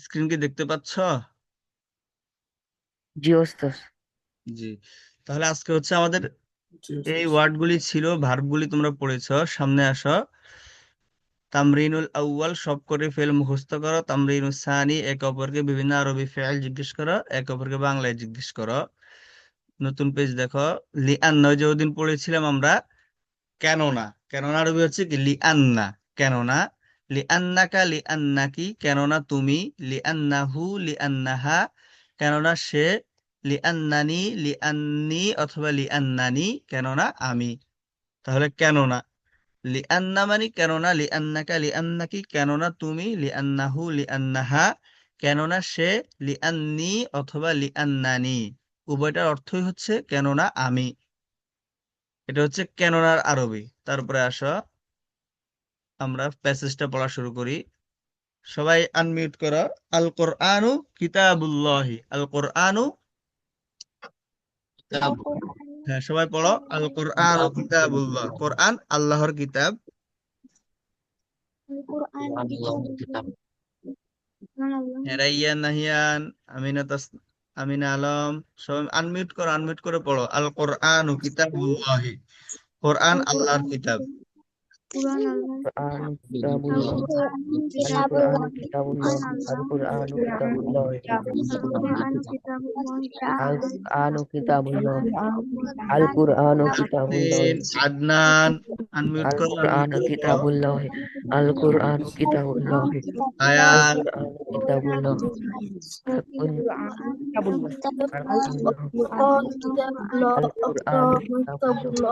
Screen কি দেখতে পাচ্ছ? জি ওস্তাদ। জি। তাহলে আজকে হচ্ছে আমাদের এই ওয়ার্ডগুলি ছিল, ভার্বগুলি তোমরা পড়েছো। সামনে আসো। তামরিনুল আউয়াল, সব করে ফেল মুখস্থ করো। তামরিনুল সানি, একে অপরকে বিভিন্ন আরবি ফেল জিজ্ঞেস করো, একে অপরকে বাংলায় জিজ্ঞেস করো। নতুন পেজ দেখো। লিআন্না, ওই যে ওদিন পড়েছিলাম আমরা কেননা। কেননা আরবি হচ্ছে কি? লিআন্না, কেননা। লিআন্নাকা, লিআন্নাকি, কেননা তুমি। লিআন্নাহু, লিআন্নাহা, কেননা সে। লিআন্নানি, লিআন্নি অথবা লিআন্নানি, কেননা আমি। তাহলে কেননা, লিআন্না মানে কেননা, লিআন্নাকা লিআন্নাকি, কেননা তুমি, লিআন্নাহু লিআন্নাহা, কেননা সে, লিআন্নি অথবা লিআন্নানি, উভয়টার অর্থই হচ্ছে কেননা আমি। এটা হচ্ছে কেননার আরবি। তারপরে আসো, আমরা প্যাসেজটা পড়া শুরু করি। সবাই আনমিউট করো। আল কোরআনু কিতাবুল্লাহি, আল কোরআনু। হ্যাঁ, সবাই পড়ো। আল কোরআনু কিতাবুল্লাহ, কোরআন আল্লাহর কিতাব। হ্যাঁ, রাইয়ান, নাহিয়ান, আমিনা, আমিনা আলম, সবাই আনমিউট করো, আনমিউট করে পড়ো। আল কোরআনু কিতাবুল্লাহি, কোরআন আল্লাহর কিতাব। কুরআন কিতাবুল্লাহ। আল কুরআন কিতাবুল্লাহ। আল কুরআন কিতাবুল্লাহ। আল কুরআন কিতাবুল্লাহ। আল কুরআন কিতাবুল্লাহ। ইয়াসিন, আদনান, আনমিউট আল করো, আনমিউট কুরআন করে পড়ো। কিতাবুল্লাহ। আল কুরআন কিতাবুল্লাহ। আল আয়ান, কুরআন কিতাবুল্লাহ। আল কুরআন কিতাবুল্লাহ। আল কুরআন কিতাবুল্লাহ।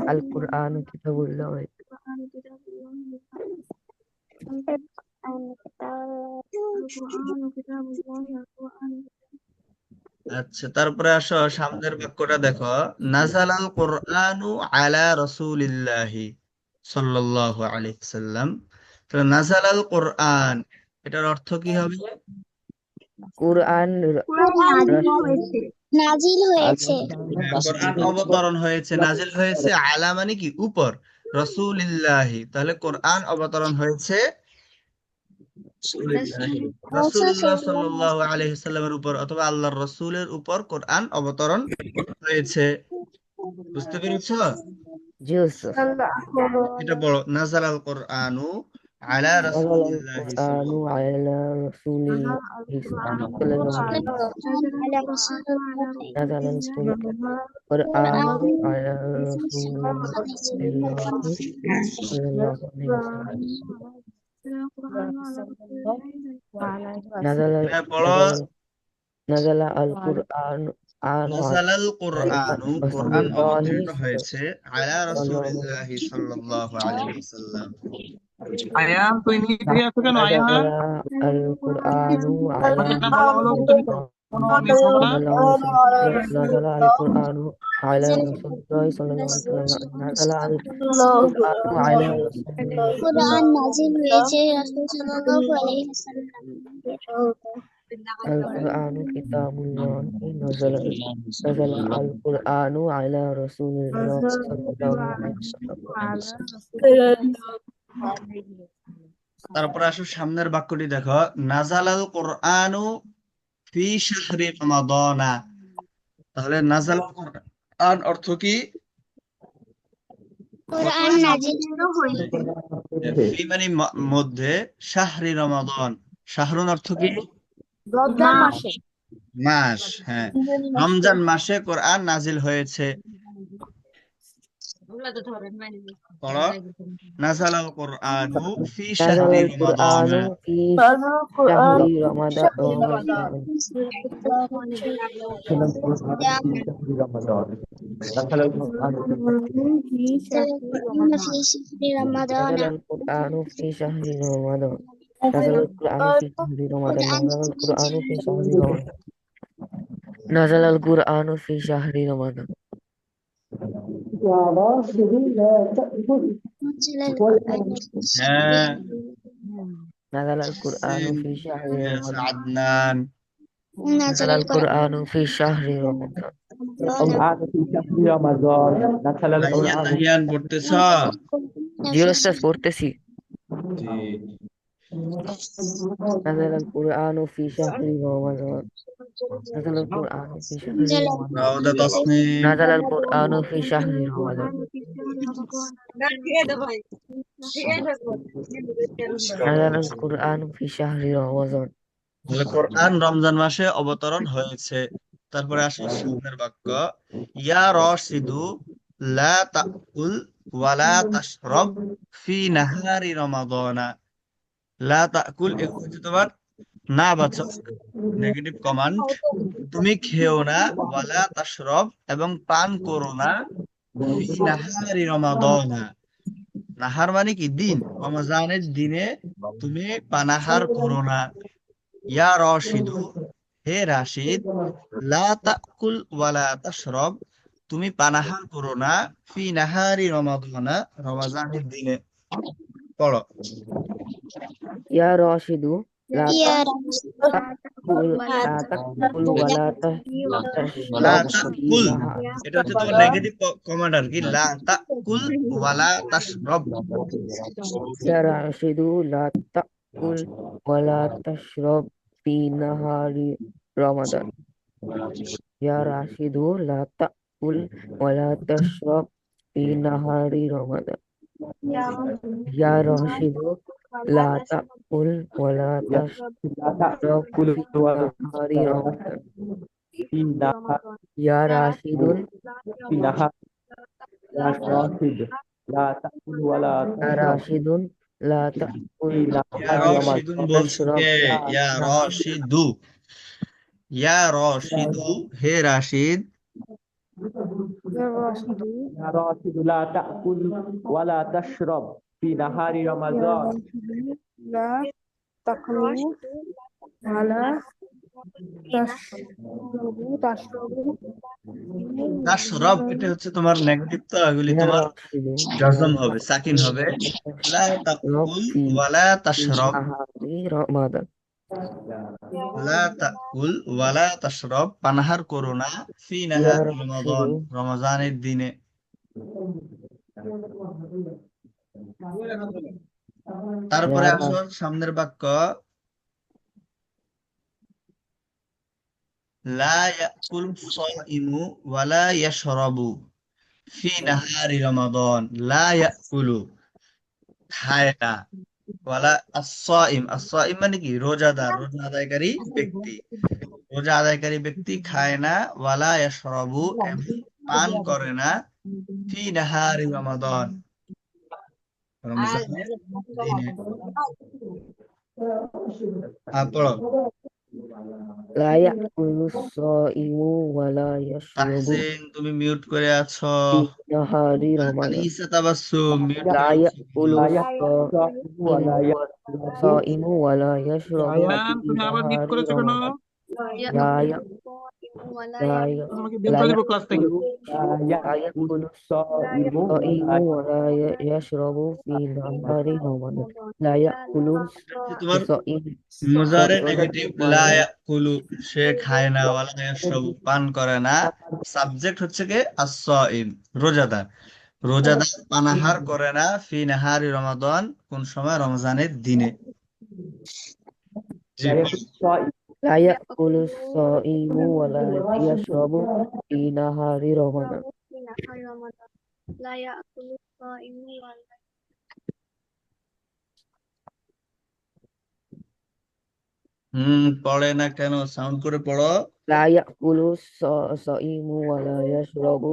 আল কুরআন কিতাবুল্লাহ। আচ্ছা, তারপরে আসো, সামনের বাক্যটা দেখো। নাজালাল কোরআনু আলা রাসূলিল্লাহি সাল্লাল্লাহু আলাইহি ওয়াসাল্লাম। তো নাজালাল কোরআন, এটার অর্থ কি হবে? কুরআন রাসূল নাজিল হয়েছে। হ্যাঁ, কোরআন অবতরণ হয়েছে, নাজিল হয়েছে। আলা মানে কি? উপর। রাসূলিল্লাহি, তাহলে কোরআন অবতরণ হয়েছে রাসূলুল্লাহ সাল্লাল্লাহু আলাইহি সাল্লামের উপর, অথবা আল্লাহর রাসূলের উপর কোরআন অবতরণ হয়েছে। বুঝতে পেরেছো? জি ওস্তাদ। এটা বড়, নাজালাল কোরআনু আলা نزل রাসূলিল্লাহি القرآن সাল্লাল্লাহু على رسول الله صلى الله عليه وسلم. نزل القرآن على رسول الله صلى الله عليه وسلم. نزل হ্যাঁ, পড়ো। نزل نزل القرآن على নাজালাল কোরআনু, رسول কোরআন الله অবতীর্ণ হয়েছে আলা صلى الله عليه রাসূলিল্লাহি সাল্লাল্লাহু আলাইহি ওয়াসাল্লাম। আয়ান তুই নিচে আছো কেন نزل আয়ান? القرآن على যেটা বলা হলো رسول তুমি الله কোনো মিস হবে না। صلى الله عليه وسلم. نزل القرآن على رسول الله صلى الله عليه وسلم. نزل القرآن على رسول الله. কুরআন নাজিল হয়েছে রাসূল সাল্লাল্লাহু আলাইহি ওয়াসাল্লাম। القرآن كتاب الله. نزل القرآن على رسول الله صلى الله عليه وسلم. তারপর আসো, সামনের বাক্যটি দেখো। নাজালাল কোরআনু ফি শাহরি রমাদানা। তাহলে নাজালাল কোরআন অর্থ কি? কুরআন নাজিল ফি মানে মধ্যে, শাহরি রমাদান, শাহরুন অর্থ কি? মাস। হ্যাঁ, রমজান মাসে কোরআন নাজিল হয়েছে। পড়ো। নাজালাল কোরআনু ফি نزل শাহরি القرآن রমাদানা। في شهر رمضان. في شهر رمضان نزل القرآن في شهر رمضان. نزل القرآن في شهر رمضان. قرآن نزل القرآن في شهر رمضان. نزل القرآن في شهر رمضان. نزل القرآن في شهر হ্যাঁ, نزل القرآن في شهر رمضان. আদনান। نزل نزل القرآن القرآن في شهر رمضان. في رمضان القرآن নাহিয়ান, নাহিয়ান পড়তেছ? জি ওস্তাদ পড়তেছি। নাযাল আল কুরআনু ফি শাহরি রমাদান। নাযাল আল কুরআনু ফি শাহরি রমাদান। রাউদা তাসনিম নাযাল আল কুরআনু ফি শাহরি রমাদান। নাযাল আল কুরআনু ফি শাহরি রমাদান। তাহলে কোরআন রমজান মাসে অবতরণ হয়েছে। তারপরে আসো সামনের বাক্য, ইয়া রশিদু লা তাকুল ওয়ালা তাশরাব ফি নাহারি রমাদানা। লা তাকুল এগুলো হচ্ছে তোমার না বাচক নেগেটিভ কমান্ড। তুমি খেও না, ওয়ালা তাশরাব এবং পান করো না, ফি নাহারি রমাদানা। নাহার মানে কি দিন, রমজানের দিনে তুমি পানাহার করো না। ইয়া রশিদু হে রাশিদ, লা তাকুল ওয়ালা তাশরাব তুমি পানাহার করো না, ফি নাহারি রমাদানা রমজানের দিনে। পড়ো। ইয়া রাশিদু লা ইয়া তাকুল লা তাকুল ওয়ালা লা তাশরাব ফি তাকুল নাহার। এটা হচ্ছে তোমার নেগেটিভ কমান্ড আর কি। লা তাকুল ওয়ালা তাশরাব। ইয়া রাশিদু লা তাকুল ওয়ালা তাশরাব ফি নাহারি রমাদান। ইয়া রাশিদু লা তাকুল ওয়ালা তাশরাব ফি নাহারি রমাদান। ইয়া রাশিদু লা তাকুল ওয়ালা তাশরাব ফি নাহারি রমাদান। ইয়া রাশিদুন ইয়া রাশিদুন লা তাকুল ইয়া ওয়ালা রশিদুন বলছো তাশরাব কে? ইয়া রশিদু, ইয়া রশিদু হে রাশিদ, يا راشد لا تأكل ولا تشرب في نهار رمضان. لا تأكلوا ولا تشربوا তাশরাব এটা হচ্ছে তোমার নেগেটিভ, তো এগুলি ইয়া তোমার রাশিদুন জজম হবে, সাকিন হবে। লা তাশরাব তাকুল ফি ওয়ালা তাশরাব, নাহারি রমাদান। লা তাকুল ওয়ালা তাশরাব পানাহার করো না, ফি ইয়া নাহারি রমাদান রাশিদু রমজানের দিনে। ইয়া তারপরে আসো রাশিদু সামনের বাক্য, লা ইয়াকুল সাইমু ওয়ালা ইয়াশরাবু ফি নাহারি রমাদান। লা ইয়াকুলু খায় না, ওয়ালা আস-সাইম, আস-সাইম মানে কি রোজাদার, রোজা আদায়কারী ব্যক্তি। রোজা আদায়কারী ব্যক্তি খায় না, ওয়ালা ইয়াশরাবু এবং পান করে না, ফি নাহারি রমাদান রমজানের দিনে। পড়ো। লা ইয়াকুলু সাইমু ওয়ালা ইয়াশরাবু তাহসিন তুমি মিউট করে আছো। ফি নাহারি রমাদান। আনিসা তাবাসসুম মিউট লা করে আছো। ইয়াকুলু সাইমু ওয়ালা ইয়াশরাবু আয়ান, ফি তুমি আবার মিট নাহারি করেছো কেন? রমাদান। লা তোমাকে বের করে দিব ক্লাস থেকে। لا يأكل الصائم ولا يشرب في نهار رمضان. لا يأكل তোমার الصائم মুজারে নেগেটিভ, লা ولا ইয়াকুলু সে খায় না, ওয়ালা ইয়াশরাবু পান করে না। সাবজেক্ট হচ্ছে কে? আস-সাইম রোজাদার। রোজাদার পানাহার করে না, ফি নাহারি রমাদান কোন সময়? রমজানের দিনে। জি বলো। لا يأكل الصائم ولا يشرب في نهار رمضان. পড়ে না কেন? সাউন্ড করে পড়ো। لا يأكل الصائم ولا يشرب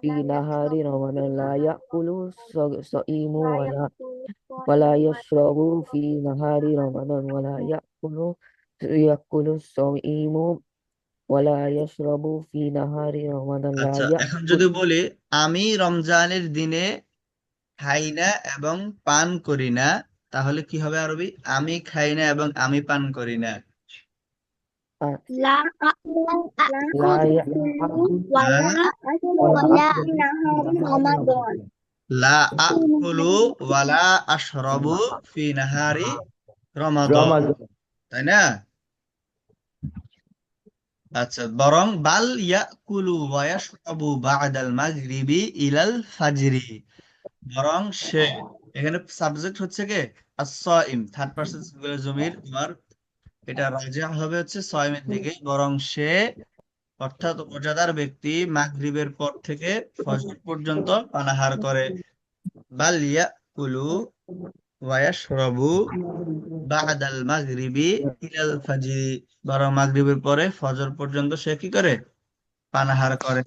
في نهار رمضان. لا يأكل الصائم ولا يشرب في نهار رمضان. ولا يأكل الصائم ولا يشرب في نهار رمضان. لا আচ্ছা, এখন يأكل যদি বলি আমি রমজানের দিনে খাই না এবং পান করি না, তাহলে কি হবে আরবি? আমি খাই না এবং আমি পান করি না। لا لا ولا نهار رمضان. লা আকুলু ওয়ালা আশরাবু ফি নাহারি রমাদান, তাই না? আচ্ছা, বরং বাল ইয়াকুলু ওয়া ইয়াশরাবু বা'দাল মাগরিবি ইলাল ফাজরি, বরং সে এখানে সাবজেক্ট হচ্ছে কে as-সাইম, থার্ড পারসন সিঙ্গুলার জমির। তোমার এটা রাজিহ হবে হচ্ছে সাইমের দিকে, বরং সে অর্থাৎ রোজাদার ব্যক্তি মাগরিবের পর থেকে ফজর পর্যন্ত পানাহার করে। বাল ইয়াকুলু ওয়া ইয়াশরাবু বাদাল মাগরিবি ইলাল ফাজরি, বরং মাগরিবের পরে ফজর পর্যন্ত সে কি করে, পানাহার করে।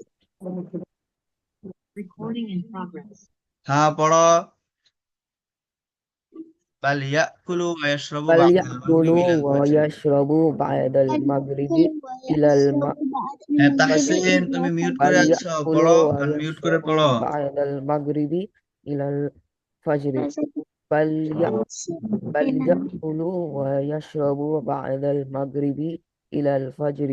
হ্যাঁ পড়ো। বাল ইয়াকুলু ওয়া ইয়াশরাবু بل বাদাল মাগরিবি يأكلوا ইলাল ফাজরি। ويشربوا بعد المغرب إلى হ্যাঁ الفجر তাহসিন, তুমি মিউট بل করে আছো, পড়ো, يأكلوا আনমিউট করে পড়ো। ويشربوا بعد المغرب إلى الفجر بل ي- بل يأكلوا ويشربوا بعد المغرب إلى الفجر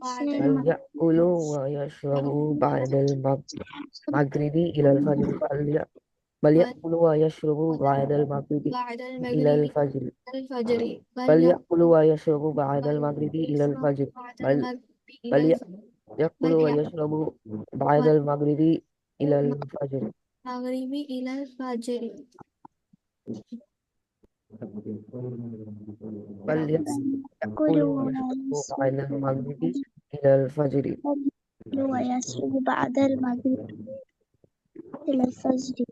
بل يأكلوا ويشربوا بعد المغرب إلى الفجر بل يأكلوا ويشربوا بعد المغرب إلى الفجر بل يأكلوا ويشربوا بعد المغرب إلى الفجر بل يأكلوا ويشربوا بعد المغرب إلى الفجر بل يأكلوا ويشربوا بعد المغرب إلى الفجر ويسجد بعد المغرب إلى الفجر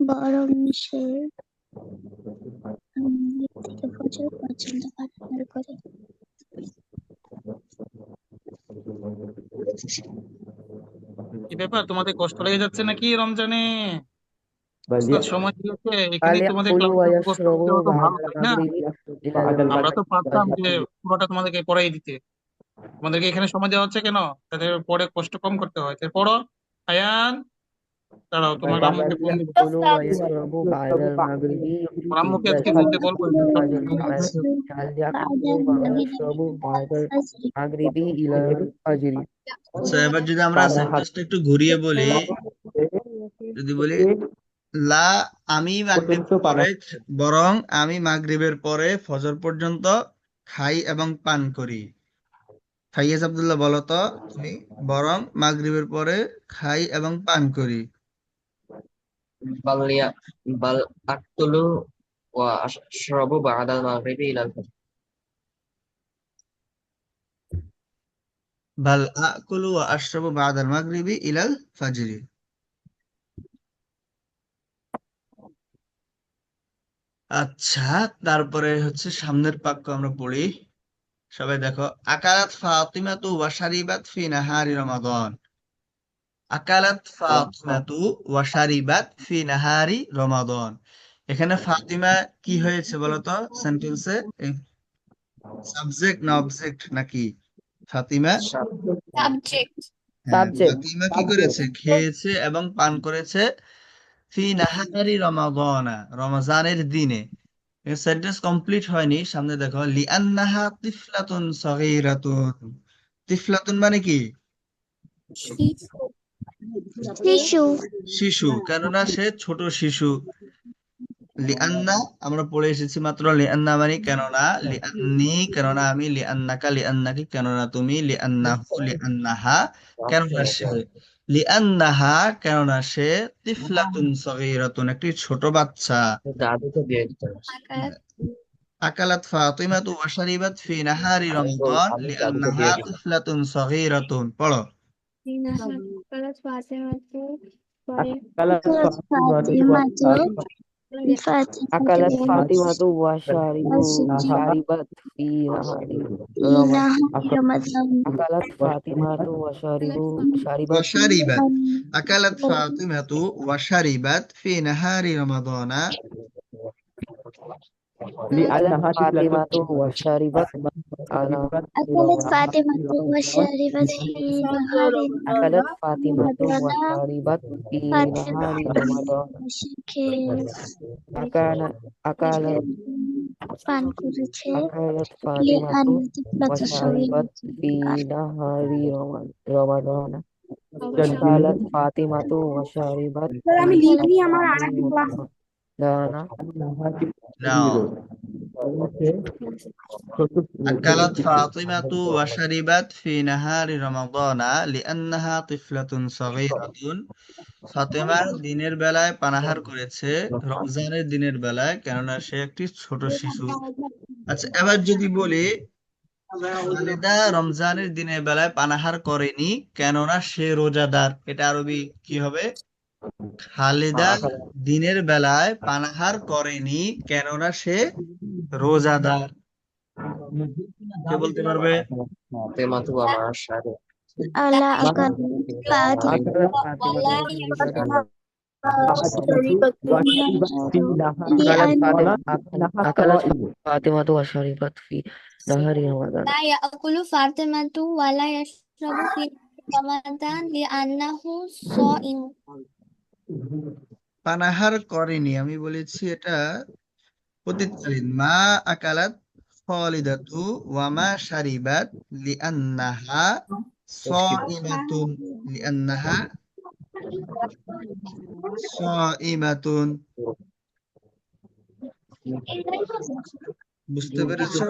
বরং সে থেকে ফজর পর্যন্ত পানাহার করে। কি ব্যাপার, তোমাদের কষ্ট লেগে যাচ্ছে নাকি রমজানে? بل উস্তাদ সময় দিয়েছে, এখানে بل তোমাদের يأكلوا ক্লাসটা মুখস্থ করতে ويشربوا হতো بعد ভালো, তাই না? المغرب إلى আমরা তো পারতাম যে الفجر পুরোটা তোমাদেরকে পড়াই দিতে। তোমাদেরকে এখানে সময় দেওয়া হচ্ছে কেন? তাদের পরে কষ্ট কম করতে হয়। তাই পড়ো। আয়ান, দাঁড়াও, তোমার بل আম্মুকে ফোন দিব। يأكلوا ويشربوا بعد المغرب তোমার আম্মুকে إلى আজকে বলতে বলবো যে সব الفجر সময় بل بعد يأكلوا المغرب ويشربوا بعد الفجر المغرب إلى الفجر আচ্ছা এবার যদি আমরা সেন্টেন্সটা একটু ঘুরিয়ে বলি, যদি বলি লা আমি মাগরিব পরে, বরং আমি মাগরিবের পরে ফজর পর্যন্ত খাই এবং পান করি। ফাইয়াজ আব্দুল্লাহ বলো তো তুমি, বরং মাগরিবের পরে খাই এবং পান করি। بل بل أقتل وأشرب بعد المغرب إلى الفجر বাল আকুলু ওয়া আশরাবু বাদাল মাগরিবি ইলাল ফাজরি। আচ্ছা, তারপরে হচ্ছে সামনের বাক্য আমরা পড়ি, সবাই দেখো। আকালাত ফাতিমাতু ওয়া শারিবাত ফি নাহারি রমাদান। আকালাত ফাতিমাতু ওয়া শারিবাত ফি নাহারি রমাদান। এখানে ফাতিমা কি হয়েছে বলতো সেন্টেন্সে? সাবজেক্ট না অবজেক্ট নাকি? ফাতিমা, হ্যাঁ, subject ফাতিমা কি করেছে? খেয়েছে এবং পান করেছে ফি নাহারি রমাদানা, রমজানের দিনে। সেন্টেন্স কমপ্লিট হয়নি, সামনে দেখো। লিআন্নাহা তিফলাতুন সগীরাতুন। তিফলাতুন মানে কি? শিশু শিশু, কেননা সে ছোট শিশু। লিআন্না আমরা পড়ে এসেছি মাত্র, লিআন্না মানে কেননা, লিআন্নি কেননা আমি, লিআন্নাকা লিআন্নাকি কেননা তুমি, লিআন্নাহু লিআন্নাহা কেননা সে, লিআন্নাহা কেননা সে, তিফলাতুন সগীরাতুন একটি ছোট বাচ্চা। দাদুকে দিয়ে দিতে হবে। আকালাত ফাতিমাতু ওয়া শারিবাত ফি নাহারি রমাদান আমি দাদুকে লিআন্নাহা দিয়ে দিতে হবে। তিফলাতুন সগীরাতুন। পড়ো। أكلت أكلت فاطمة فاطمة وشربت في نهار رمضان أكلت فاطمة ওয়া وشربت শারিবাত, আকালাত ফাতিমাতু ওয়া শারিবাত ফি নাহারি রমাদান। لأنها فاطمة طفلة وشربت على أكلت فاطمة وشربت في نهار أكلت فاطمة رمضان وشربت في نهار فاطمة رمضان أكل أكل পান করেছে أكلت লিআন فاطمة তিফলাতু وشربت في نهار رمضان أكلت فاطمة وشربت في نهار رمضان নাও। أكلت فاطمة وشربت في نهار رمضان لأنها طفلة صغيرة ফাতেমা দিনের বেলায় পানাহার করেছে রমজানের দিনের বেলায়, কেননা সে একটি ছোট শিশু। আচ্ছা, এবার যদি বলি খালেদা রমজানের দিনের বেলায় পানাহার করেনি কেননা সে রোজাদার, এটা আরবি কি হবে? খালেদা দিনের বেলায় পানাহার করেনি কেননা সে রোজাদার। কে বলতে পারবে? ফাতেমাতু ওয়া মা শারি ألا মা أكل فاتحة أكلت فاطمة ولا شريبة أكلت فاطمة وشربت في نهر رمضان. لا يأكل فاطمة ولا يشرب في رمضان لأنه صائم পানাহার করেনি, আমি বলেছি এটা অতীতকালীন। মা আকালাত খালিদাতু ওয়া মা শারিবাত লিআন্নাহা সাইমাতুন, লিআন্নাহা সাইমাতুন। বুঝতে পেরেছো?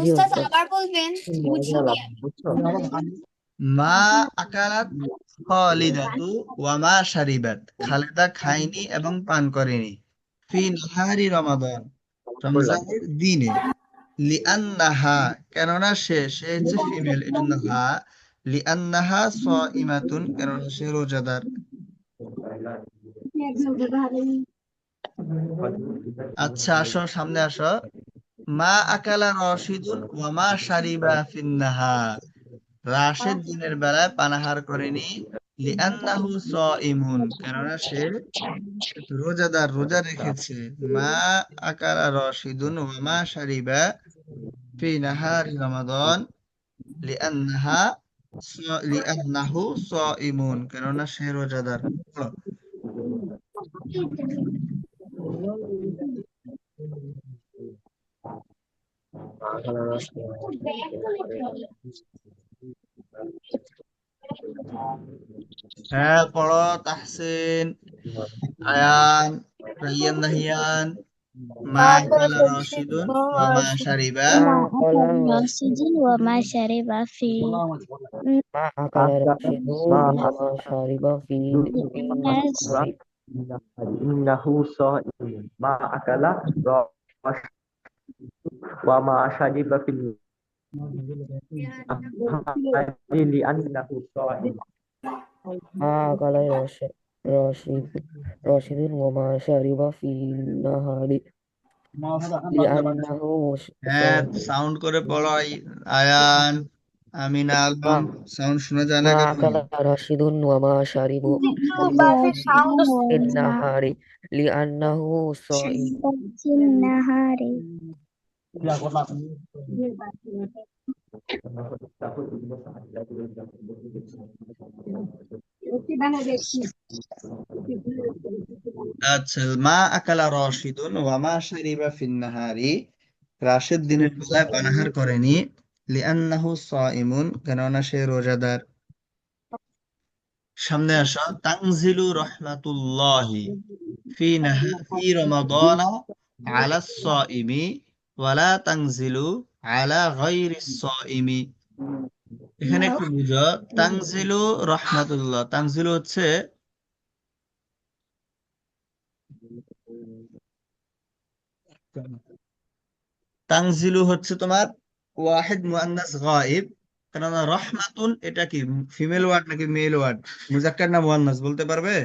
জি উস্তাদ উস্তাদ। আবার বলবেন, বুঝিনি। মা আকালাত খালিদাতু ওয়া মা শারিবাত, খালেদা খায়নি এবং পান করেনি ফি নাহারি রমাদান, রমজানের দিনে। লিআন্নাহা, কেননা সে হচ্ছে ফিমেল, এই জন্য হা। লিআন্নাহা সাইমাতুন, কেননা সে রোজাদার। আচ্ছা, আসো সামনে আসো। মা আকালা রশিদুন ওয়া মা শারিবা ফিন্নাহার, রাশেদ দিনের বেলায় পানাহার করেনি লিআন্নাহু সাইমুন, কেননা সে রোজাদার, রোজা রেখেছে। মা আকালা রশিদুন ওয়া মা শারিবা ফি নাহারি রমাদান লিআন্নাহা লিআন্নাহু সাইমুন, কেননা সে রোজাদার। পড়ো। মা আকালা রাশিদুন হ্যাঁ, পড়ো তাহসিন, আয়ান, রাইয়ান, নাহিয়ান। মা আকালা রশিদুন ওয়া মা শারিবা ما أكل راشد وما شرب فيه ما أكل راشد وما شرب في الناس النهار. innahu sha'im ma akala rash wa ma shariba fil nahari li annahu sha'im ما أكل راشد وما شرب في النهار لأنه হ্যাঁ, صائم. সাউন্ড করে পড়ো। আয়ান, আমিনা আলম, ما সাউন্ড শোনা যায় না ما কেন? أكل راشد وما شرب في النهار لأنه صائم. في النهار আচ্ছা, মা আকালা রশিদুন ওয়া মা শারিবা ফিন নাহারি, রাশেদ দিনের বেলায় পানাহার করেনি লিআন্নাহু সাইমুন, কেননা সে রোজাদার। সামনে আসো। তানজিলু রাহমাতুল্লাহি ফি রমাদানা আলা সাইমি ওয়ালা তানজিলু আলা গায়রিস সাইমি। এখানে একটু বুঝো। তানজিলু রহমাতুল্লাহ, তানজিলু হচ্ছে তোমার ওয়াহিদ মুআন্নাস গায়েব, কেননা রহমাতুন এটা কি ফিমেল ওয়ার্ড নাকি মেল ওয়ার্ড, মুজাক্কার না মুআন্নাস বলতে পারবে?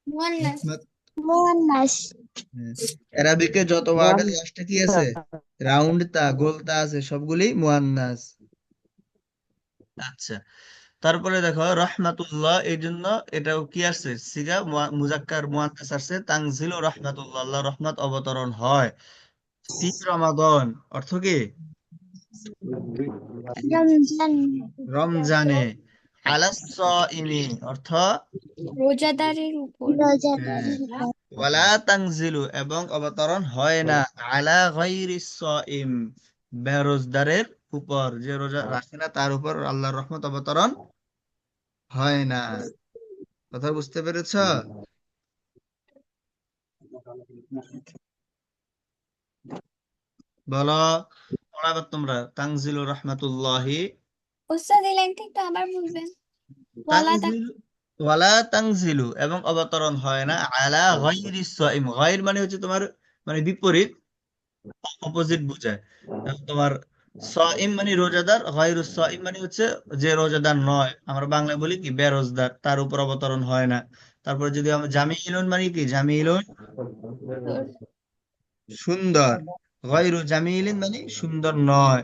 مؤنث রহমাত। مؤنث হ্যাঁ। অ্যারাবিকে যত ওয়ার্ডের লাস্টে কি আছে, রাউন্ড তা গোল তা আছে, সবগুলি মুআন্নাস। আচ্ছা, তারপরে দেখো রহমাতুল্লাহ, এই জন্য এটাও কি আছে, সিগা মুজাক্কার মুআন্নাস আছে। তানজিলু রহমাতুল্লাহ, আল্লাহ রহমত অবতরণ হয় ফি রমাদান, অর্থ কি رمضان রমজানে। আলাস সাইমি অর্থ রোজাদারের উপর হ্যাঁ। ওয়ালা তানজিলু এবং অবতরণ হয় না আলা গায়রিস সাইম, বেরোজদারের উপর, যে রোজা রাখে না তার উপর আল্লাহর রহমত অবতরণ হয় না। কথা বুঝতে পেরেছ? বলো, পড়াবে তোমরা। তানজিলু রহমাতুল্লাহি, উস্তাদ এই লাইনটা একটু আবার বলবেন। ওয়ালা তানজিল ওয়ালা তানজিলু, এবং অবতরণ হয় না আলা গায়রি সাইম। গায়র মানে হচ্ছে তোমার মানে বিপরীত, অপোজিট বোঝায়। তোমার সাইম মানে রোজাদার, গায়রুস সাইম মানে হচ্ছে যে রোজাদার নয়, আমরা বাংলায় বলি কি বেরোজদার, তার উপর অবতরণ হয় না। তারপর যদি আমরা জামিলুন মানে কি, জামিলুন সুন্দর, গায়রু জামিলিন মানে সুন্দর নয়।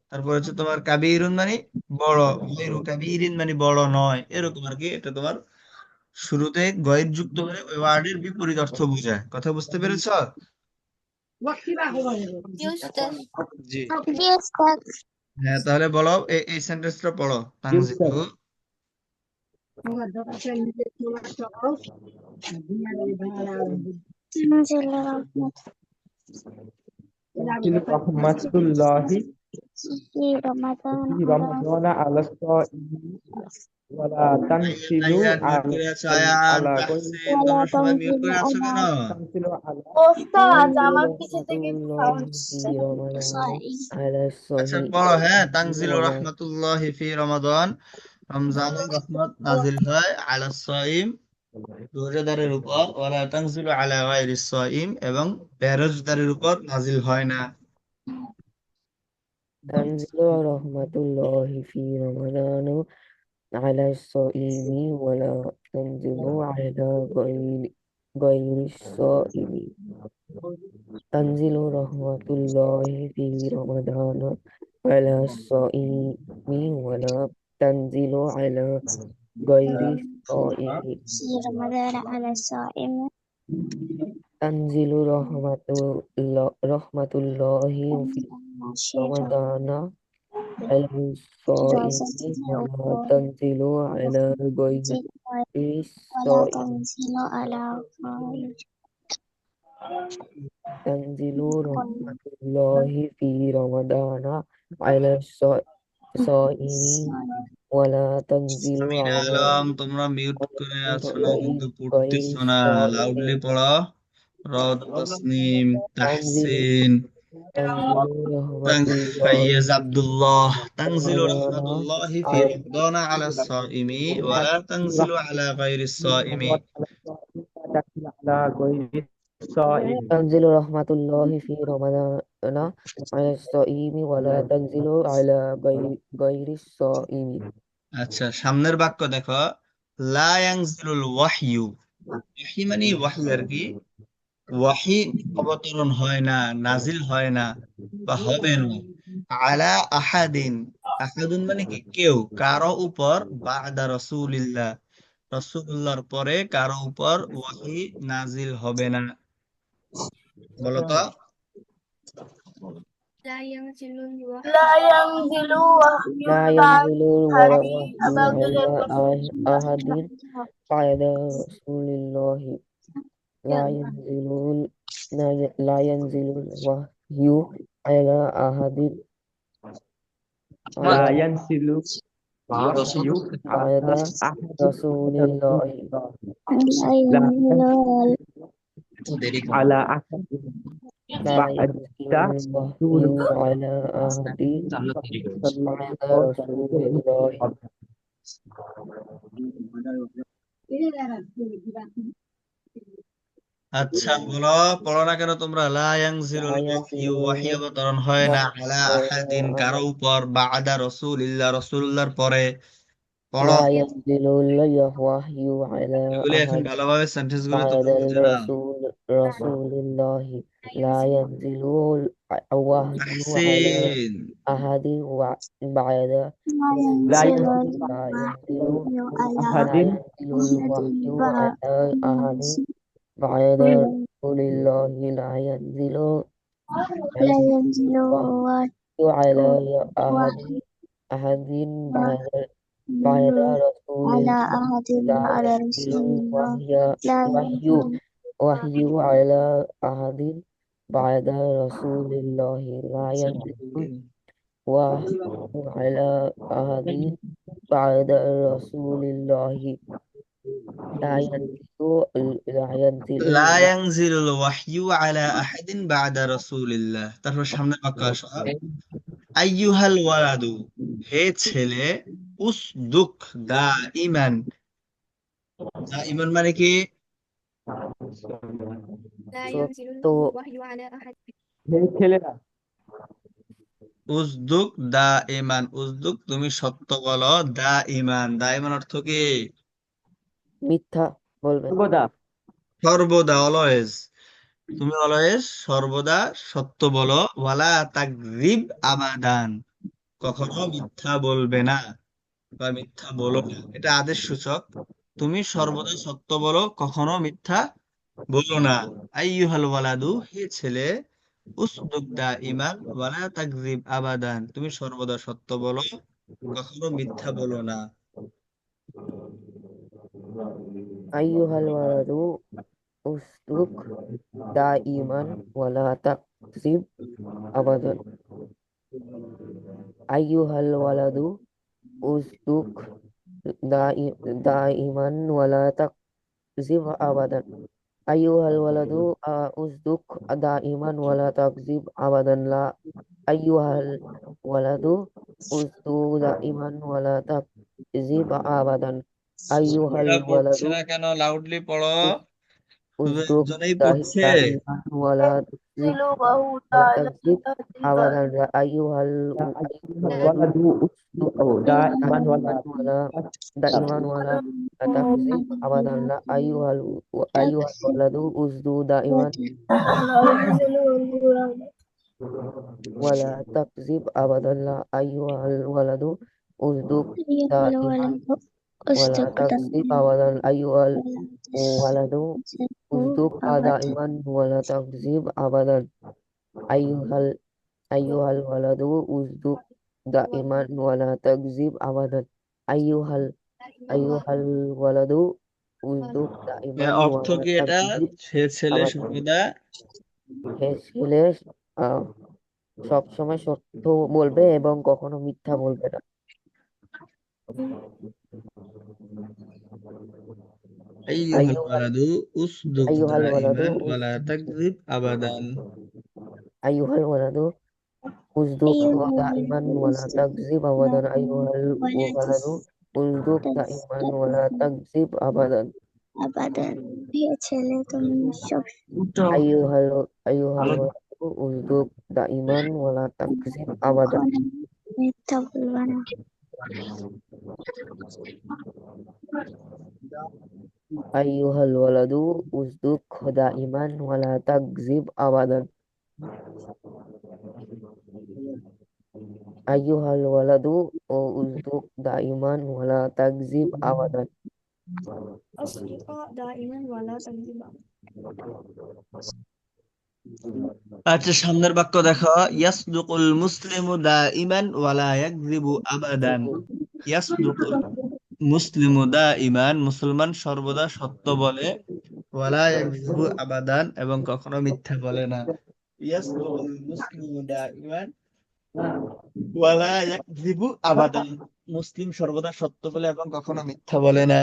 তারপর হচ্ছে তোমার কাবীরুন মানে বড়, গায়রু কাবীরিন মানে বড় নয়, এরকম আর কি। এটা তোমার শুরুতে গয়ের যুক্ত করে ওই ওয়ার্ডের বিপরীত অর্থ বোঝায়। কথা বুঝতে পেরেছ? জি উস্তাদ। জি। জি উস্তাদ। হ্যাঁ, তাহলে বলো এই সেন্টেন্সটা পড়ো। জি উস্তাদ। তানজিলু তানজিলুর রহমাত তানজিলু রাহমাতুল্লাহি ফি রমাদান ফি আলা রমাদান আলা সাইমিন ওয়ালা আয়ান তানজিলু আয়ান মিউট করে আছো, আয়ান আলা তাহসিন ওয়ালা তোমরা সবাই মিউট তানজিলু করে আছো আলা কেন? তানজিলু আলা ওস্তাদ تنزل আমার পিছে رحمة থেকে الله সাউন্ড في আসছে رمضان সরি على আচ্ছা الصحيح পড়ো। হ্যাঁ, তানজিলু ولا রাহমাতুল্লাহি ফি রমাদান, রমজানের রহমত নাজিল হয় আলা সাইম রোজাদারের উপর, ওয়ালা তানজিলু আলা গায়রিস সাইম, এবং বেরোজদারের উপর নাজিল হয় না। تنزل رحمة الله في رمضان على الصائم ولا تنزل على غير الصائم تنزل رحمة الله في رمضان على الصائم ولا تنزل على غير الصائم في رمضان على الصائم تنزل رحمة الله في نشيرا رمضان على الصائم ولا تنزل على غير ولا الصائم تنزل على غير تنزل رحمة الله في رمضان على الصائم ولا تنزل আমিনা على আলম, তোমরা মিউট করে আছো না কিন্তু غير পড়তেছো না। লাউডলি الصائم পড়ো। রদ তাসনিম تنزل তাহসিন تنزل رحمة الله ফাইয়াজ আব্দুল্লাহ। তানজিলু رمضان রাহমাতুল্লাহি ফি على রমাদান আলা সাইমি ওয়ালা তানজিলু আলা গায়রিস সাইমি। আলা গায়রি সাইমিন تنزل رحمة الله في رمضان على الصائم ولا تنزل على غير الصائم আচ্ছা, সামনের বাক্য দেখো। লা ইয়ানজিলুল ওয়াহয়ু, ওয়াহি মানে ওয়াহি আর কি। ওয়াহি অবতরণ হয় না, নাজিল হয় না, বা হবে না। আলা আহাদিন, আহাদুন মানে কি কেউ, কারো উপর, বাদা রাসূলিল্লাহ, রাসূলুল্লাহর পরে কারো উপর ওয়াহি নাজিল হবে না। বলো তো। لا ينزل لا ينزل الوحي على أحد بعد رسول الله لا ينزل الوحي على أحد লা على ইয়ানসিলু ওয়াহয়ু بعد رسول الله لا লা ينزل দেরি কর। আলা আহাদিন لا বা'দা ينزل الوحي على أحد بعد رسول الله আচ্ছা বলো, পড়ো না কেন তোমরা? লা لا ইয়ানজিলুল ওয়াহয়ু, ওয়াহি ينزل অবতরণ হয় না আলা আহাদিন কারো উপর, বাদা রাসূলিল্লাহ রাসূলুল্লাহর পরে। পড়ো। لا ينزل الوحي على এগুলি এখন أحد ভালোভাবে সেন্টেন্স গুলো بعد তোমরা বুঝে নাও। رسول الله لا ينزل الوحي على তাহসিন। أحد بعد لا লা ينزل ইয়ানসিলু لا ينزل الوحي على لا আহাদিন ينزل الوحي على أحد بعد رسول الله لا ينزل لا ينزل الوحي على أحد بعد رسول على الله أحد لا على ينزل رسول الله لا وحي على أحد بعد رسول الله لا ينزل وحي على أحد بعد رسول الله لا ينزل লা ইয়ানজিলুল ওয়াহয়ু আলা আহাদিন বা'দা রাসূলিল্লাহ। তারপর সামনে বাক্য আসো। আইয়ুহাল ওয়ালাদু, হে ছেলে, উসদুক দাইমান। দাইমান মানে কি? لا ينزل সত্য الوحي على أحد হে ছেলেরা উসদুক দাইমান, উসদুক তুমি সত্য বলো, দাইমান, দাইমান অর্থ কি? মিথ্যা বলবেন সর্বদা সর্বদা, অলওয়েজ। তুমি অলওয়েজ সর্বদা সত্য বলো। ওয়ালা তাকযিব আবাদান, কখনো মিথ্যা বলবে না বা মিথ্যা বলো না। এটা আদেশ সূচক। তুমি সর্বদা সত্য বলো, কখনো মিথ্যা বলো না। আইয়ুহাল ওয়ালাদু, হে ছেলে, উসদুক দাইমান ওয়ালা তাকযিব আবাদান, তুমি সর্বদা সত্য বলো, কখনো মিথ্যা বলো না। আইয়ুহাল ওয়ালাদু উসদুক দাইমান ওয়ালা তাকযিব আবাদান। আইয়ুহাল ওয়ালাদু উসদুক দাইমান ওয়ালা তাকযিব আবাদান। আইয়ুহাল ওয়ালাদু উসদুক দাইমান ওয়ালা তাকযিব আবাদান। লা আইয়ুহাল ওয়ালাদু উসদুক দাইমান ওয়ালা তাকযিব আবাদান। আইয়ুহাল এটা পড়ছে ওয়ালাদু না কেন? লাউডলি পড়ো। শুধু উসদুক একজনেই পড়ছে। দাইমান ওয়ালা তাকযিব আবাদান। লা আইয়ুহাল ওয়ালাদু উসদুক দাইমান ওয়ালা দাইমান ওয়ালা দাইমান ওয়ালা তাকযিব আবাদান। লা আইয়ুহাল ওয়ালাদু উসদুক দাইমান ولا تكذب أبدا. لا أيها الولد اصدق دائما ولا تكذب أبدا. أيها الولد اصدق دائما ولا تكذب أبدا. أيها أيها الولد اصدق دائما ولا تكذب أبدا. أيها الولد اصدق دائما অর্থ ولا কি এটা? تكذب সে ছেলে أبدا. সর্বদা হে ছেলে সব সময় সত্য বলবে এবং কখনো মিথ্যা বলবে না। আইয়ুহাল আইয়ুহাল ওয়ালাদু উসদুক আইয়ুহাল ওয়ালাদু দাইমান ওয়ালা তাকযিব আবাদান। আইয়ুহাল ওয়ালাদু উসদুক দাইমান ওয়ালা তাকযিব আবাদান। আইয়ুহাল ওয়ালাদু উসদুক দাইমান ওয়ালা তাকযিব আবাদান। আবাদান। হে ছেলে তুমি সব আইয়ুহাল ওয়ালাদু উসদুক দাইমান ওয়ালা তাকযিব আবাদান। কখনো মিথ্যা বলবে না। আইয়ুহাল ওয়ালাদু উসদুক দাইমান ওয়ালা তাকযিব আবাদান। আইয়ুহাল ওয়ালাদু উসদুক দাইমান ওয়ালা তাকযিব আবাদান। أصدق دائما ولا تكذب আচ্ছা, সামনের বাক্য দেখো। ইয়াসদুকুল মুসলিমু দাইমান ওয়ালা ইয়াকযিবু আবাদান। ইয়াসদুকুল মুসলিমু দাইমান, মুসলমান সর্বদা সত্য বলে, ওয়ালা ইয়াকযিবু আবাদান, এবং কখনো মিথ্যা বলে না। ইয়াসদুকুল মুসলিমু দাইমান ওয়ালা ইয়াকযিবু আবাদান, মুসলিম সর্বদা সত্য বলে এবং কখনো মিথ্যা বলে না।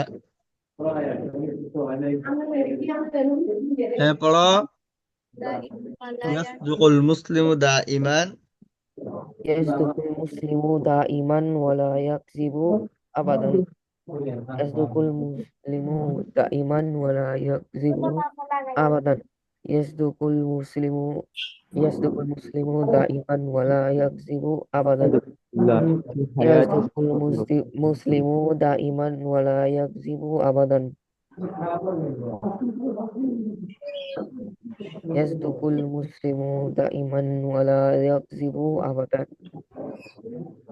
হ্যাঁ, পড়ো। ولا ইয়াসদুকুল মুসলিমু দাইমান ইয়াসদুকুল মুসলিমু দাইমান ওয়ালা ইয়াকযিবু আবাদান। ইয়াসদুকুল মুসলিমু দাইমান ওয়ালা ইয়াকযিবু আবাদান। ইয়াসদুকুল মুসলিমু দাইমান ওয়ালা ইয়াকযিবু আবাদান। ইয়াসদুকুল মুসলিমু দাইমান ওয়ালা ইয়াকযিবু আবাদান। ইয়াসদুকুল মুসলিমু দাইমান ওয়ালা ইয়াকযিবু আবাদান।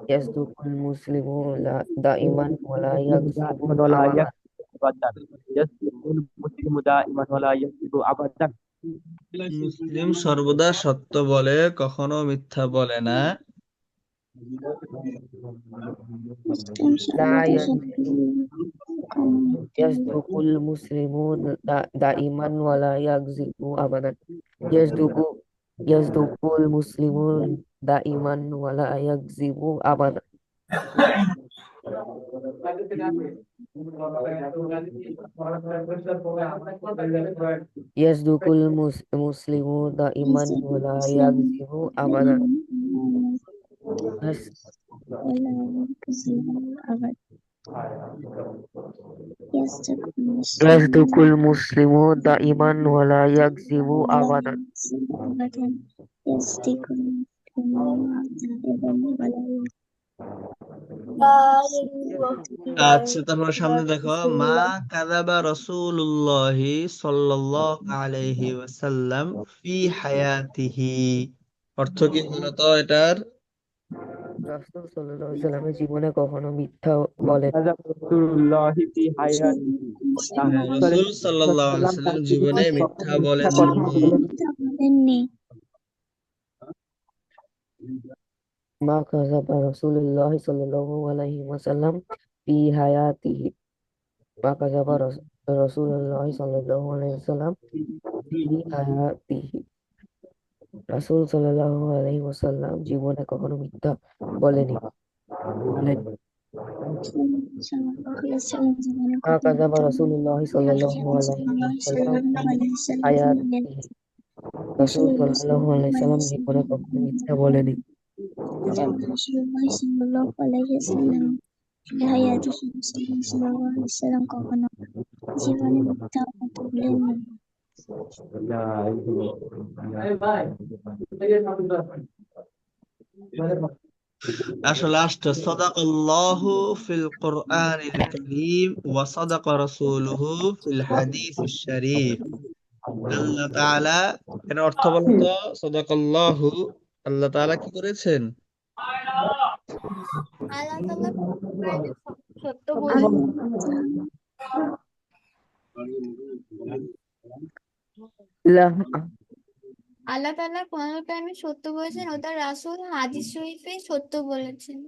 ইয়াসদুকুল মুসলিমু দাইমান ওয়ালা ইয়াকযিবু আবাদান। ইয়াসদুকুল মুসলিমু দাইমান ওয়ালা ইয়াকযিবু আবাদান। মুসলিম সর্বদা সত্য বলে, কখনো মিথ্যা বলে না। লা ইয়াসদুকুল মুসলিমু দাইমান ওয়ালা ইয়াকযিবু আবাদান। ইয়াসদুকুল মুসলিমু দাইমান ওয়ালা ইয়াকযিবু আবাদান। ইয়াসদুকুল মুসলিমু দাইমান ওয়ালা ইয়াকযিবু আবাদান। ولا يكذب أبدا يصدق المسلم يصدق المسلم دائما ولا يكذب ولا أبدا. يكذب أبدا يصدق المسلم دائما ولا আচ্ছা, তারপর সামনে দেখো, মা কাযাবা রাসূলুল্লাহ সাল্লাল্লাহু আলাইহি ওয়াসাল্লাম ফি হায়াতিহি। অর্থ কি বলতো এটার? রাসূল সাল্লাল্লাহু আলাইহি ওয়াসাল্লামের জীবনে কখনো মিথ্যা বলেন। هذا رسول الله في حياته রাসূল সাল্লাল্লাহু আলাইহি ওয়াসাল্লাম জীবনে মিথ্যা বলেননি। বলেননি মা কাযাবা রাসূলুল্লাহ সাল্লাল্লাহু আলাইহি ওয়াসাল্লাম ফি হায়াতিহি। মা কাযাবা রাসূলুল্লাহ সাল্লাল্লাহু আলাইহি ওয়াসাল্লাম ফি হায়াতিহি। রাসূল সাল্লাল্লাহু আলাইহি ওয়াসাল্লাম জীবনে কখনো মিথ্যা বলেনি বলেন। মা কাযাবা রাসূলুল্লাহ সাল্লাল্লাহু আলাইহি ওয়াসাল্লাম ফি হায়াতিহি। রাসূল সাল্লাল্লাহু আলাইহি ওয়াসাল্লাম জীবনে কখনো মিথ্যা বলেনি। কখনো জীবনে মিথ্যা কথা বলেননি لا আসলে আসছে সাদাকাল্লাহু ফিল কুরআনিল কারীম ওয়া সাদাকা রাসূলুহু ফিল হাদিসিশ শরীফ। আল্লাহ তাআলা, এর অর্থ বলো তো, সাদাকাল্লাহু, আল্লাহ তাআলা কি করেছেন? আল্লাহ তাআলা সত্য বলেছেন লা আল্লাহ তাআলা কোরআনুল কারীমে সত্য বলেছেন ও তার রাসূল হাদিস শরীফে সত্য বলেছেন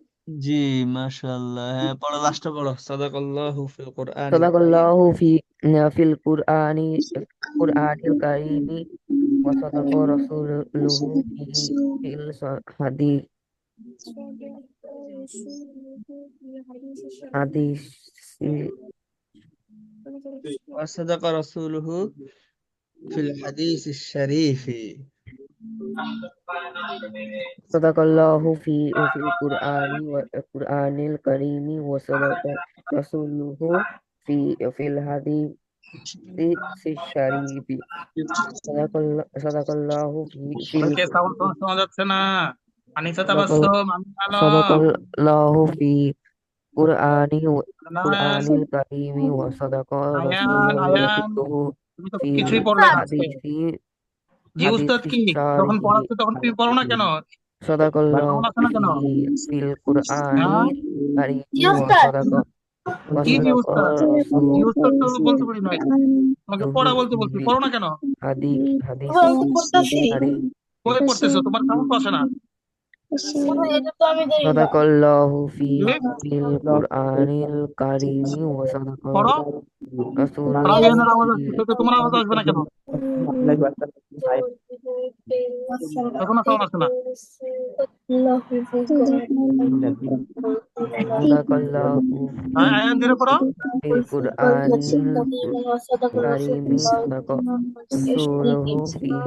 জি, মাশাআল্লাহ। হ্যাঁ, পড়ো, লাস্টটা পড়ো, সাদাকাল্লাহু ফিল কুরআনিল সাদাকাল্লাহু ফিল কুরআনিল কারীমি ওয়া সাদাকা রাসূলুহু ফিল হাদিস হাদিস ওয়া সাদাকা রাসূলুহু ফিল হাদিসিশ শরীফ। সাদাকাল্লাহু ফিল কুরআনিল কারীমি ওয়া সাদাকা রাসূলুহু ফিল হাদিসিশ শরীফি। সাদাকাল্লাহু ফিল ওকে, সাউন্ড শোনা যাচ্ছে না। আনিসা সাদাকাল তাবাসসুম, আমি আলম, সাদাকাল্লাহু আনান, কুরআনিল কারীমি ওয়া সাদাকা আয়ান, আয়ান, রাসূলুহু তুমি তো ফিল কিছুই পড়ো না আজকে। হাদিসি জি উস্তাদ হাদিসিশ কি, যখন শরীফি। পড়াচ্ছে তখন তুমি পড়ো না কেন? সাউন্ড আসে সাদাকাল্লাহু না কেন? ফিল হ্যাঁ, কুরআনিল কারীমি ওয়া কি জি সাদাকা উস্তাদ? জি উস্তাদ তো বলতে পারি নাই, তোমাকে পড়া বলতে বলছি, রাসূলুহু পড়ো না কেন? হাদিসিশ শরীফ। কই পড়তেছো? তোমার সাউন্ড তো আসে না। সাদাকাল্লাহু কি? ফিল কুরআনিল কারীমি ওয়া সাদাকা পড়ো। আর রাসূলুহু আয়ানের আওয়াজ ফিল আসছে, তো তোমার আওয়াজ আসবে না কেন? এখনো সাউন্ড আসে না। সাদাকাল্লাহু হ্যাঁ, আয়ান ধীরে পড়ো। ফিল কুরআনিল কারীমি সাদাকা রাসূলুহু ফিল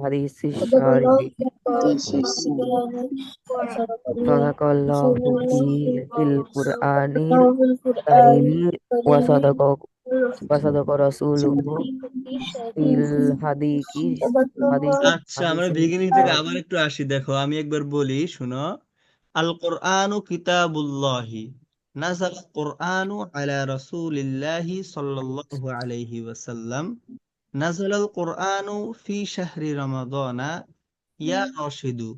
হাদিসিশ শরীফি। সাদাকাল্লাহু ফিল কুরআনিল কারীমি ওয়া সাদাকা রাসূলুহু ফিল হাদিসিশ আচ্ছা, আমরা বিগিনিং থেকে আবার একটু আসি। দেখো, আমি একবার বলি, শুনো। আল কোরআনু কিতাবুল্লাহি নাযাল কোরআনু আলা রাসূলিল্লাহি সাল্লাল্লাহু আলাইহি ওয়াসাল্লাম নাযাল আল কোরআনু ফি শাহরি রমাদানা ইয়া রাশিদু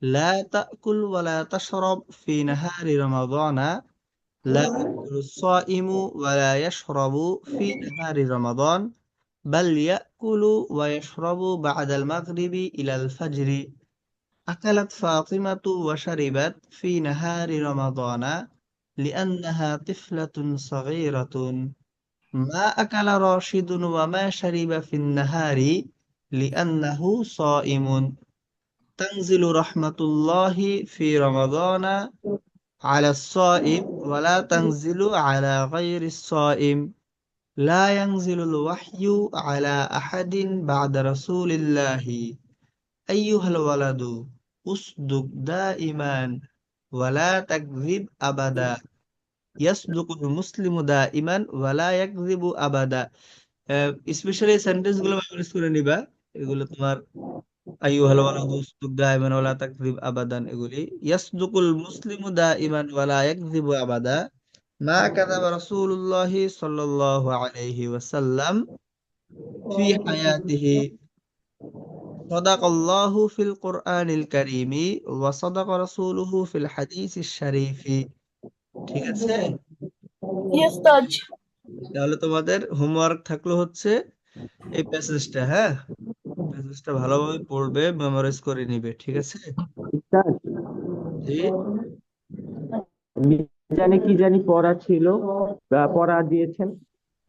লা তাকুল ওয়া লা তাশরাব ফি নাহারি রমাদানা لا يأكل الصائم ولا يشرب في نهار رمضان بل يأكل ويشرب بعد المغرب إلى الفجر أكلت فاطمة وشربت في نهار رمضان لأنها طفلة صغيرة ما أكل راشد وما شرب في النهار لأنه صائم تنزل رحمة الله في رمضان على الصائم ولا تنزل على غير الصائم لا ينزل الوحي على أحد بعد رسول الله أيها الولد اصدق دائما ওয়ালা তাকযিব আবাদা। ইয়াসদুকুল মুসলিমু দাইমান ওয়ালা ইয়াকযিবু আবাদা। স্পেশালি সেন্টেন্স গুলো মেমোরাইজ করে নিবা। এগুলো তোমার আইয়ুহাল ওয়ালাদু উসদুক দাইমান ওয়ালা তাকযিব আবাদান, এগুলি ইয়াসদুকুল মুসলিমু দাইমান ওয়ালা ইয়াকযিবু আবাদা। মা কাযাবা রাসূলুল্লাহি সাল্লাল্লাহু আলাইহি ওয়াসাল্লাম ফি হায়াতিহি। সাদাকাল্লাহু ফিল কুরআনিল কারীমি ওয়া সাদাকা রাসূলুহু ফিল হাদিসিশ শরীফি। ঠিক আছে? তাহলে তোমাদের হোমওয়ার্ক থাকলো হচ্ছে এই প্যাসেজটা, হ্যাঁ, প্যাসেজটা ভালোভাবে পড়বে, মেমোরাইজ করে নিবে। ঠিক আছে? উস্তাদ, জি, মিজানে কি জানি পড়া ছিল, পড়া দিয়েছেন?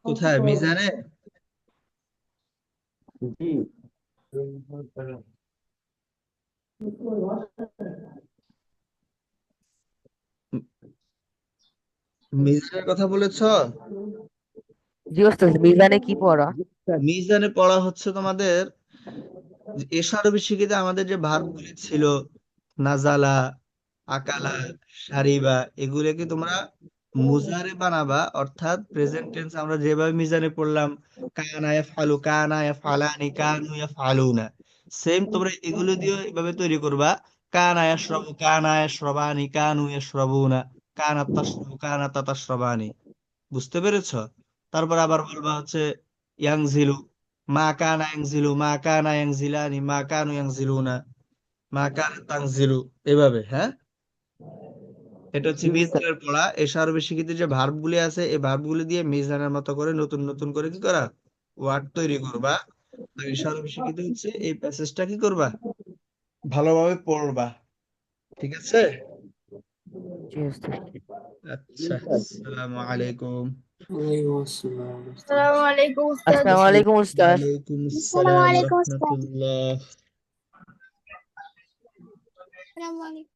কোথায় মিজানে? জি। মিজানের কথা বলেছ? জি ওস্তাদ, মিজানে কি পড়া? মিজানে পড়া হচ্ছে তোমাদের যে এশারবি শিখিতে আমাদের যে ভার্বগুলি ছিল, নাজালা, আকালা, শারিবা, এগুলোকে তোমরা মুজারে বানাবা। অর্থাৎ প্রেজেন্ট টেন্স আমরা যেভাবে মিজানে পড়লাম, কানা ইয়াফআলু, কানা ইয়াফআলানি, কানু ইয়াফআলুনা, সেম তোমরা এগুলো দিয়ে এভাবে তৈরি করবা। কানা ইয়াশরাবু, কানা ইয়াশরাবানি, কানু ইয়াশরাবুনা, কানা তাশরাবু, কানা তাতাশরাবানি। বুঝতে পেরেছো? তারপর আবার বলবা হচ্ছে ইয়াংজিলু, মা কানা ইয়াংজিলু, মা কানা ইয়াংজিলানি, মা কানু ইয়াংজিলুনা, মা কানা তাংজিলু, এভাবে। হ্যাঁ, এটা হচ্ছে জি উস্তাদ। মিজানের পড়া। এশারবি শিখিতে যে ভার্ব গুলি আছে, এই ভার্ব গুলি দিয়ে মিজানের মতো করে নতুন নতুন করে কি করা, ওয়ার্ড তৈরি করবা। আর এশারবি শিখিতে হচ্ছে এই প্যাসেজটা কি করবা, ভালোভাবে পড়বা। ঠিক আছে? জি ওস্তাদ। আচ্ছা, আসসালামু আলাইকুম। আসসালামু আলাইকুম উস্তাদ। আসসালামু আলাইকুম উস্তাদ। ওয়ালাইকুম আসসালামু আসসালাম আলাইকুম উস্তাদ। রহমতুল্লাহ। আসসালামু আলাইকুম।